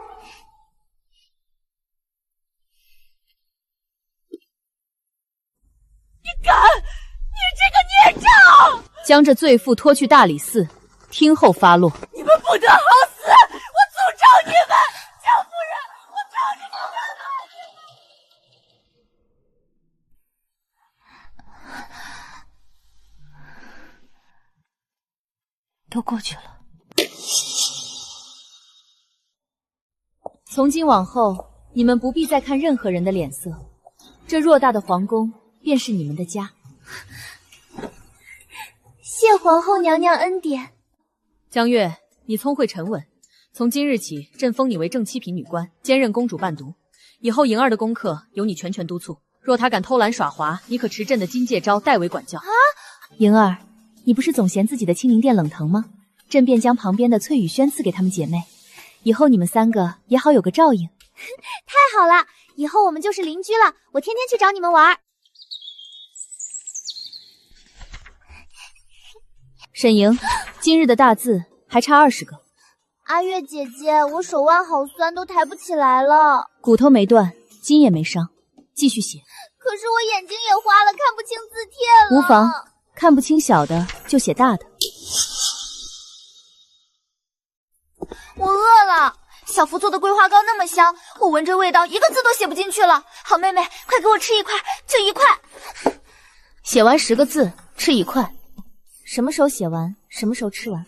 你敢！你这个孽障！将这罪妇拖去大理寺，听候发落。你们不得好死！我诅咒你们！江夫人，我找你们都过去了。从今往后，你们不必再看任何人的脸色，这偌大的皇宫便是你们的家。谢皇后娘娘恩典。江月，你聪慧沉稳，从今日起，朕封你为正七品女官，兼任公主伴读。以后莹儿的功课由你全权督促，若她敢偷懒耍滑，你可持朕的金戒诏代为管教。莹儿，你不是总嫌自己的清明殿冷腾吗？朕便将旁边的翠雨轩赐给她们姐妹，以后你们三个也好有个照应。太好了，以后我们就是邻居了，我天天去找你们玩。沈莹，今日的大字还差20个。阿月姐姐，我手腕好酸，都抬不起来了。骨头没断，筋也没伤，继续写。可是我眼睛也花了，看不清字帖了。无妨，看不清小的就写大的。我饿了，小福做的桂花糕那么香，我闻着味道一个字都写不进去了。好妹妹，快给我吃一块，就一块。写完10个字，吃1块。什么时候写完，什么时候吃完。好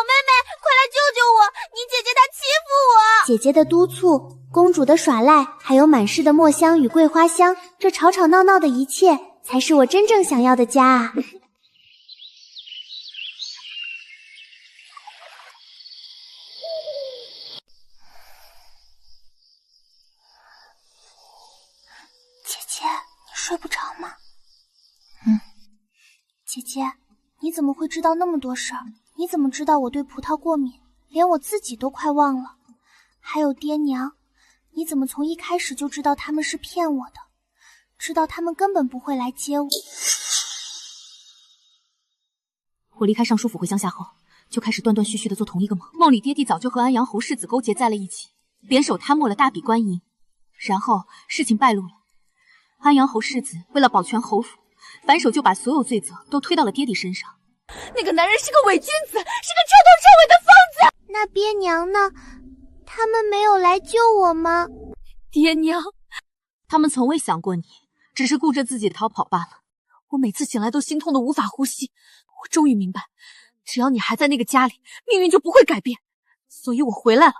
妹妹，快来救救我！你姐姐她欺负我。姐姐的督促，公主的耍赖，还有满室的墨香与桂花香，这吵吵闹闹的一切，才是我真正想要的家啊！睡不着吗？姐姐，你怎么会知道那么多事儿？你怎么知道我对葡萄过敏？连我自己都快忘了。还有爹娘，你怎么从一开始就知道他们是骗我的？知道他们根本不会来接我。我离开尚书府回乡下后，就开始断断续续的做同一个梦。梦里爹地早就和安阳侯世子勾结在了一起，联手贪墨了大笔官银。然后事情败露了，安阳侯世子为了保全侯府，反手就把所有罪责都推到了爹地身上。那个男人是个伪君子，是个彻头彻尾的疯子。那爹娘呢？他们没有来救我吗？爹娘，他们从未想过你，只是顾着自己逃跑罢了。我每次醒来都心痛的无法呼吸。我终于明白，只要你还在那个家里，命运就不会改变。所以我回来了。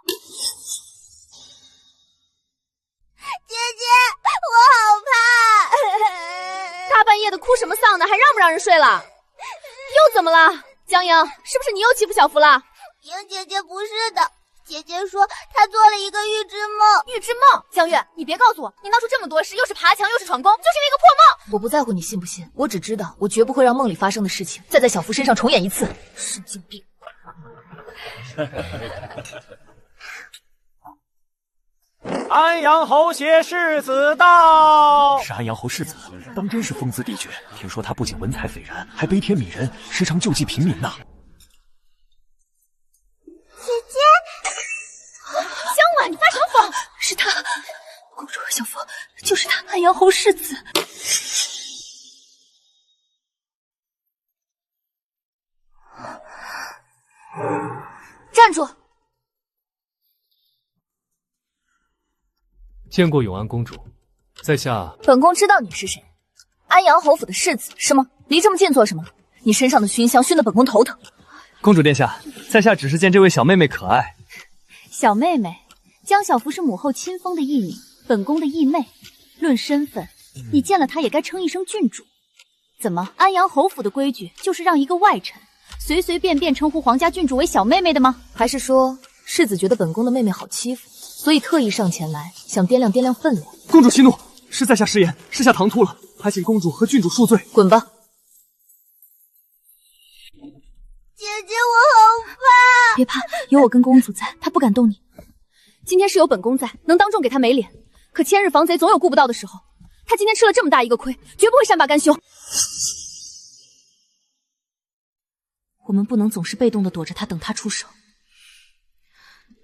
姐姐，我好怕！大半夜的哭什么丧呢？还让不让人睡了？又怎么了？江莹，是不是你又欺负小福了？莹姐姐不是的，姐姐说她做了一个预知梦。预知梦？江月，你别告诉我，你闹出这么多事，又是爬墙，又是闯宫，就是因为一个破梦。我不在乎你信不信，我只知道我绝不会让梦里发生的事情再在小福身上重演一次。神经病！安阳侯携世子到。是安阳侯世子，当真是风姿帝绝。听说他不仅文采斐然，还悲天悯人，时常救济平民呐。姐姐，江婉，你发什么疯？是他，公主和小福，就是他，安阳侯世子。站住！见过永安公主，在下。本宫知道你是谁，安阳侯府的世子是吗？离这么近做什么？你身上的熏香熏得本宫头疼。公主殿下，在下只是见这位小妹妹可爱。小妹妹，江小福是母后亲封的义女，本宫的义妹。论身份，你见了她也该称一声郡主。怎么，安阳侯府的规矩就是让一个外臣随随便便称呼皇家郡主为小妹妹的吗？还是说世子觉得本宫的妹妹好欺负，所以特意上前来想掂量掂量分量？公主息怒，是在下失言，是下唐突了，还请公主和郡主恕罪。滚吧！姐姐，我好怕。别怕，有我跟公主在，她不敢动你。今天是有本宫在，能当众给她没脸。可千日防贼总有顾不到的时候，她今天吃了这么大一个亏，绝不会善罢甘休。我们不能总是被动的躲着她，等她出手。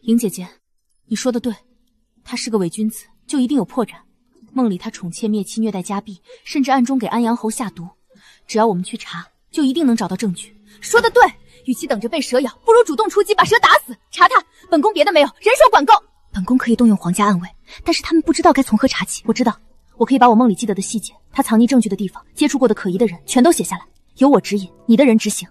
莹姐姐，你说的对，他是个伪君子，就一定有破绽。梦里他宠妾灭妻，虐待家婢，甚至暗中给安阳侯下毒。只要我们去查，就一定能找到证据。说的对，与其等着被蛇咬，不如主动出击，把蛇打死。查他，本宫别的没有，人手管够。本宫可以动用皇家暗卫，但是他们不知道该从何查起。我知道，我可以把我梦里记得的细节，他藏匿证据的地方，接触过的可疑的人，全都写下来，由我指引，你的人执行。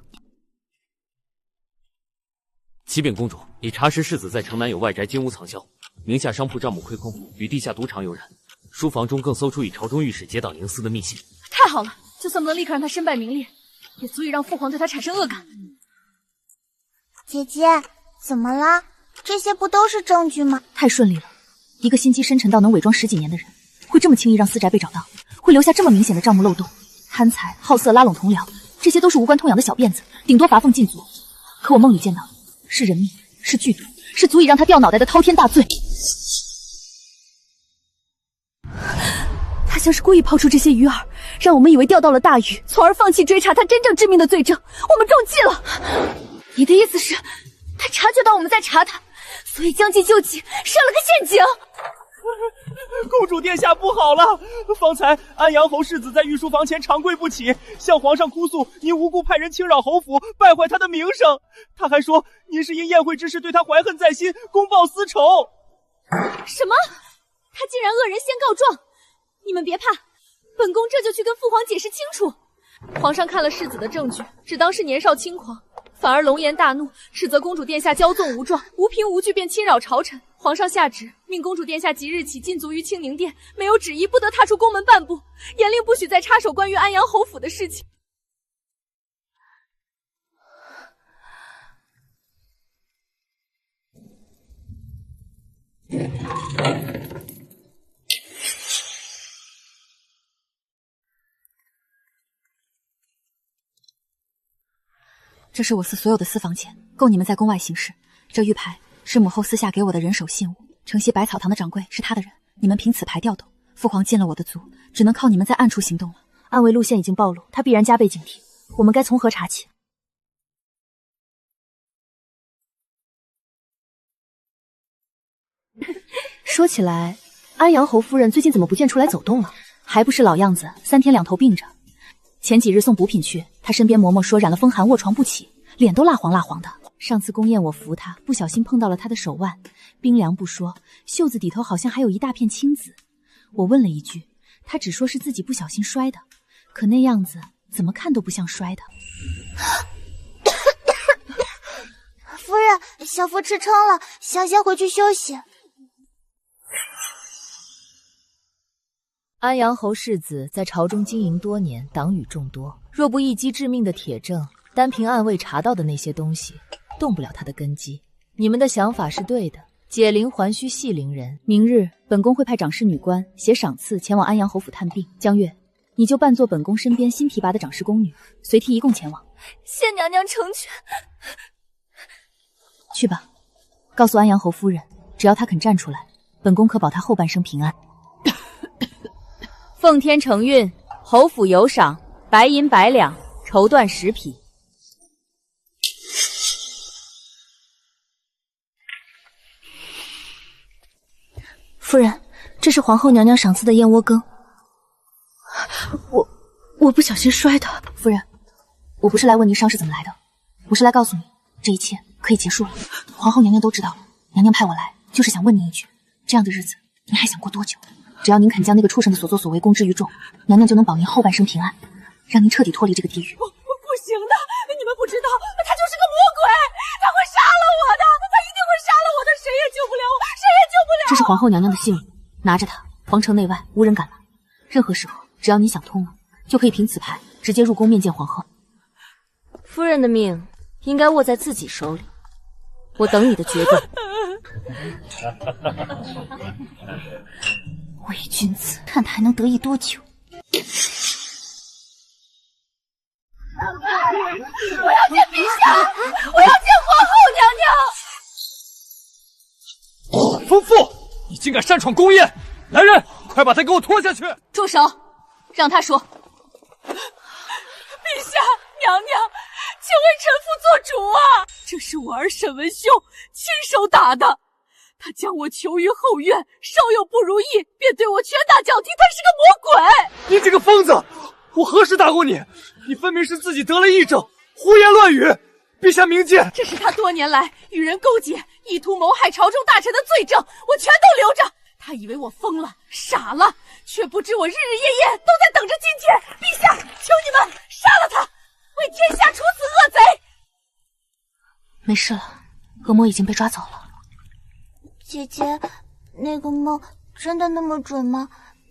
启禀公主，已查实世子在城南有外宅金屋藏销，名下商铺账目亏空，与地下赌场有染。书房中更搜出与朝中御史结党营私的密信。太好了，就算不能立刻让他身败名裂，也足以让父皇对他产生恶感。姐姐，怎么了？这些不都是证据吗？太顺利了，一个心机深沉到能伪装10几年的人，会这么轻易让私宅被找到，会留下这么明显的账目漏洞。贪财、好色、拉拢同僚，这些都是无关痛痒的小辫子，顶多罚俸禁足。可我梦里见到的是人命，是剧毒，是足以让他掉脑袋的滔天大罪。他像是故意抛出这些鱼饵，让我们以为钓到了大鱼，从而放弃追查他真正致命的罪证。我们中计了。你的意思是，他察觉到我们在查他，所以将计就计，设了个陷阱。公主殿下不好了！方才安阳侯世子在御书房前长跪不起，向皇上哭诉您无故派人侵扰侯府，败坏他的名声。他还说您是因宴会之事对他怀恨在心，公报私仇。什么？他竟然恶人先告状！你们别怕，本宫这就去跟父皇解释清楚。皇上看了世子的证据，只当是年少轻狂，反而龙颜大怒，斥责公主殿下骄纵无状，无凭无据便侵扰朝臣。皇上下旨，命公主殿下即日起禁足于清宁殿，没有旨意不得踏出宫门半步，严令不许再插手关于安阳侯府的事情。这是我司所有的私房钱，够你们在宫外行事。这玉牌是母后私下给我的人手信物，承袭百草堂的掌柜是他的人，你们凭此牌调动，父皇进了我的族，只能靠你们在暗处行动了。暗卫路线已经暴露，他必然加倍警惕，我们该从何查起？说起来，安阳侯夫人最近怎么不见出来走动了？还不是老样子，3天2头病着。前几日送补品去，她身边嬷嬷说染了风寒，卧床不起，脸都蜡黄蜡黄的。上次宫宴我扶她，不小心碰到了她的手腕，冰凉不说，袖子底头好像还有一大片青紫。我问了一句，她只说是自己不小心摔的，可那样子怎么看都不像摔的。夫人，小福吃撑了，想先回去休息。安阳侯世子在朝中经营多年，党羽众多，若不一击致命的铁证，单凭暗卫查到的那些东西，动不了他的根基。你们的想法是对的，解铃还须系铃人。明日本宫会派掌事女官携赏赐前往安阳侯府探病。江月，你就扮作本宫身边新提拔的掌事宫女，随替一共前往。谢娘娘成全。去吧，告诉安阳侯夫人，只要她肯站出来，本宫可保她后半生平安。奉天承运，侯府有赏，白银100两，绸缎10匹。夫人，这是皇后娘娘赏赐的燕窝羹。我不小心摔的。夫人，我不是来问您伤是怎么来的，我是来告诉你，这一切可以结束了。皇后娘娘都知道了，娘娘派我来就是想问您一句，这样的日子您还想过多久？只要您肯将那个畜生的所作所为公之于众，娘娘就能保您后半生平安，让您彻底脱离这个地狱。我不行的，你们不知道，他就是个魔鬼，他会杀了我的，他一定会杀了我的，谁也救不了我，谁也救不了我。这是皇后娘娘的信物，拿着它，皇城内外无人敢拦。任何时候，只要你想通了，就可以凭此牌直接入宫面见皇后。夫人的命应该握在自己手里，我等你的决定。伪君子，看他还能得意多久！我要见陛下，我要见皇后娘娘。疯妇，你竟敢擅闯宫宴！来人，快把他给我拖下去！住手，让他说。陛下，娘娘，请为臣妇做主啊！这是我儿沈文兄亲手打的。他将我囚于后院，稍有不如意，便对我拳打脚踢，他是个魔鬼！你这个疯子，我何时打过你？你分明是自己得了癔症，胡言乱语！陛下明鉴！这是他多年来与人勾结，意图谋害朝中大臣的罪证，我全都留着。他以为我疯了、傻了，却不知我日日夜夜都在等着今天。陛下，求你们杀了他，为天下除此恶贼！没事了，恶魔已经被抓走了。姐姐，那个梦真的那么准吗？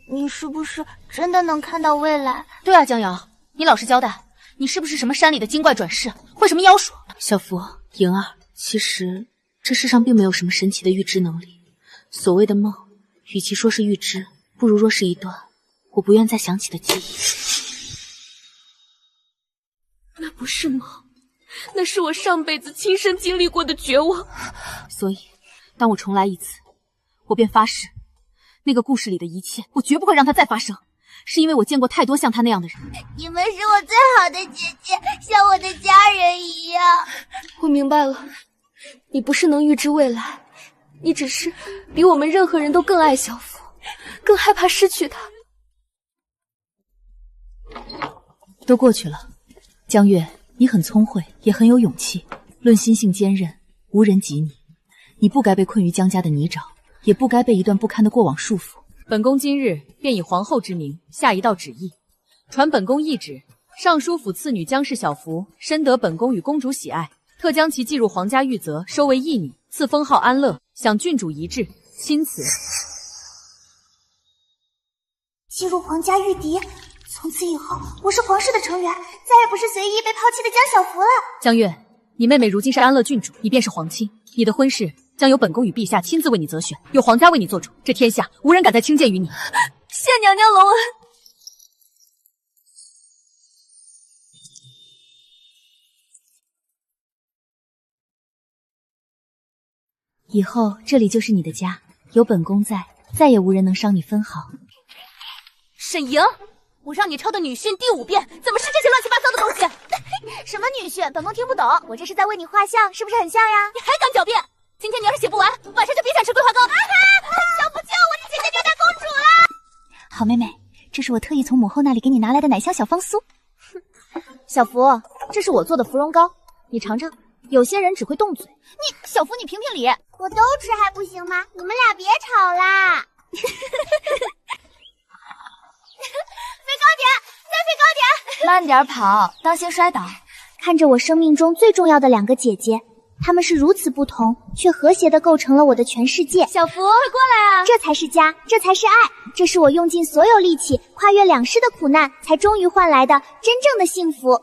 你是不是真的能看到未来？对啊，江瑶，你老实交代，你是不是什么山里的精怪转世，会什么妖术？小福、莹儿，其实这世上并没有什么神奇的预知能力。所谓的梦，与其说是预知，不如若是一段我不愿再想起的记忆。那不是梦，那是我上辈子亲身经历过的绝望。所以当我重来一次，我便发誓，那个故事里的一切，我绝不会让它再发生。是因为我见过太多像他那样的人。你们是我最好的姐姐，像我的家人一样。我明白了，你不是能预知未来，你只是比我们任何人都更爱小福，更害怕失去他。都过去了，江月，你很聪慧，也很有勇气。论心性坚韧，无人及你。你不该被困于江家的泥沼，也不该被一段不堪的过往束缚。本宫今日便以皇后之名下一道旨意，传本宫懿旨：尚书府次女江氏小福深得本宫与公主喜爱，特将其寄入皇家御泽，收为义女，赐封号安乐，享郡主遗志。钦此。进入皇家御敌，从此以后，我是皇室的成员，再也不是随意被抛弃的江小福了。江月，你妹妹如今是安乐郡主，你便是皇亲，你的婚事将由本宫与陛下亲自为你择选，由皇家为你做主，这天下无人敢再轻贱于你。谢娘娘隆恩。以后这里就是你的家，有本宫在，再也无人能伤你分毫。沈莹，我让你抄的女训第5遍，怎么是这些乱七八糟的东西？什么女婿？本宫听不懂。我这是在为你画像，是不是很像呀？你还敢狡辩？今天你要是写不完，晚上就别想吃桂花糕。小福救我！你姐姐虐待公主了！好妹妹，这是我特意从母后那里给你拿来的奶香小方酥。小福，这是我做的芙蓉糕，你尝尝。有些人只会动嘴，小福你评评理。我都吃还不行吗？你们俩别吵啦！飞高点，再飞高点！慢点跑，当心摔倒。看着我生命中最重要的2个姐姐，她们是如此不同，却和谐地构成了我的全世界。小福，快过来啊！这才是家，这才是爱，这是我用尽所有力气，跨越2世的苦难，才终于换来的真正的幸福。